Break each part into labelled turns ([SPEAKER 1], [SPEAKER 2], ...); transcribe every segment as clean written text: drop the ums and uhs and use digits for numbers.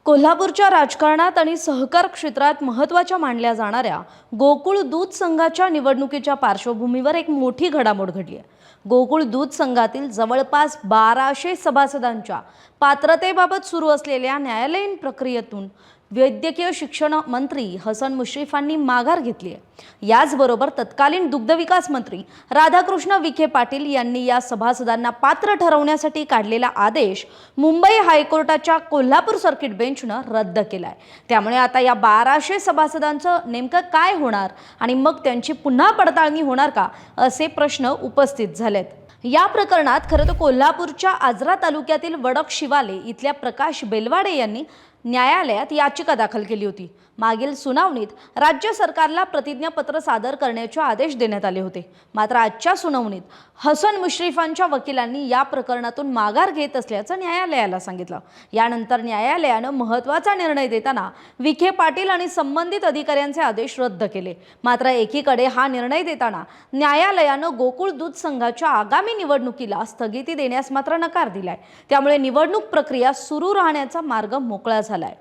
[SPEAKER 1] कोल्हापूरच्या राजकारणात आणि सहकार क्षेत्रात महत्त्वाच्या मानल्या जाणाऱ्या गोकुळ दूध संघाच्या निवडणुकीच्या पार्श्वभूमीवर एक मोठी घडामोड घडली आहे। गोकुळ दूध संघातील जवळपास 1200 सभासदांच्या पात्रतेबाबत सुरू असलेल्या न्यायालयीन प्रक्रियेतून वैद्यकीय शिक्षण मंत्री हसन मुश्रीफांनी माघार घेतली आहे। याचबरोबर तत्कालीन दुग्धविकास मंत्री राधाकृष्ण विखे पाटील यांनी या सभासदांना पात्र ठरवण्यासाठी काढलेला आदेश मुंबई हायकोर्टाच्या कोल्हापूर सर्किट बेंचनं रद्द केलाय। त्यामुळे आता या 1200 सभासदांचं नेमकं काय होणार आणि मग त्यांची पुन्हा पडताळणी होणार का असे प्रश्न उपस्थित झालेत। या प्रकरणात खरं तर कोल्हापूरच्या आजरा तालुक्यातील वडक शिवाले इथल्या प्रकाश बेलवाडे यांनी न्यायालयात याचिका दाखल केली होती। मागील सुनावणीत राज्य सरकारला प्रतिज्ञापत्र सादर करण्याचे आदेश देण्यात आले होते। मात्र आजच्या सुनावणीत हसन मुश्रीफांच्या वकिलांनी या प्रकरणातून माघार घेत असल्याचं न्यायालयाला सांगितलं। यानंतर न्यायालयानं महत्त्वाचा निर्णय देताना विखे पाटील आणि संबंधित अधिकाऱ्यांचे आदेश रद्द केले। मात्र एकीकडे हा निर्णय देताना न्यायालयानं गोकुळ दूध संघाच्या आगामी निवडणुकीला स्थगिती देण्यास मात्र नकार दिलाय। त्यामुळे निवडणूक प्रक्रिया सुरू राहण्याचा मार्ग मोकळा झालाय।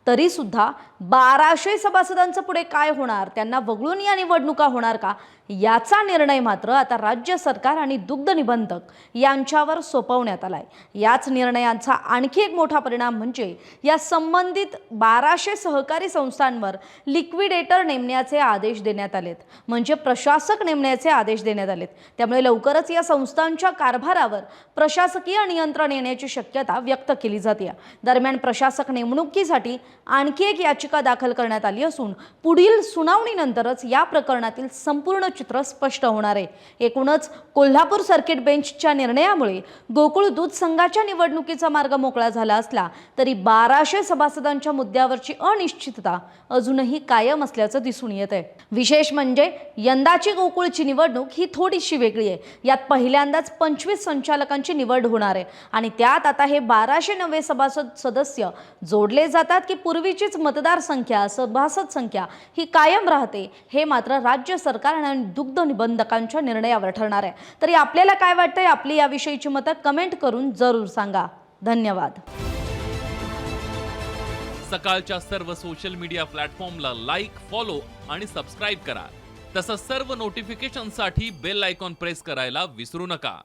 [SPEAKER 1] तरी सुद्धा 1200 सभासदांचं पुढे काय होणार, त्यांना वगळून या निवडणुका होणार का, याचा निर्णय मात्र आता राज्य सरकार आणि दुग्ध निबंधक यांच्यावर सोपवण्यात आलाय। याच निर्णयांचा आणखी एक मोठा परिणाम म्हणजे या संबंधित 1200 सहकारी संस्थांवर लिक्विडेटर नेमण्याचे आदेश देण्यात आलेत, म्हणजे प्रशासक नेमण्याचे आदेश देण्यात आलेत। त्यामुळे लवकरच या संस्थांच्या कारभारावर प्रशासकीय नियंत्रण येण्याची शक्यता व्यक्त केली जाते। दरम्यान प्रशासक नेमणुकीसाठी आणखी एक याचिका दाखल करण्यात आली असून पुढील सुनावणीनंतरच या प्रकरणातील संपूर्ण चित्र स्पष्ट होणार आहे। एकूणच कोल्हापूर सर्किट बेंचच्या निर्णयामुळे गोकुळ दूध संघाच्या निवडणुकीचा मार्ग मोकळा झाला असला तरी 1200 सभासदांच्या मुद्द्यावरची अनिश्चितता अजूनही कायम असल्याचं दिसून येत आहे। विशेष म्हणजे यंदाची गोकुळची निवडणूक ही थोडीशी वेगळी आहे। यात पहिल्यांदाच 25 संचालकांची निवड होणार आहे आणि त्यात आता हे 1200 नवे सभासद सदस्य जोडले जातात की पूर्वीचीच मतदार संख्या सभासद संख्या ही कायम राहते, हे मात्र राज्य सरकार आणि दुग्ध निबंधकांच्या निर्णयावर ठरणार आहे। तरी आपल्याला काय वाटतंय, आपली याविषयीची मतं कमेंट करून जरूर सांगा। धन्यवाद।
[SPEAKER 2] सकाळच्या सर्व सोशल मीडिया प्लॅटफॉर्मला लाईक, फॉलो आणि सबस्क्राईब करा। तसंच सर्व नोटिफिकेशनसाठी बेल आयकॉन प्रेस करायला विसरू नका।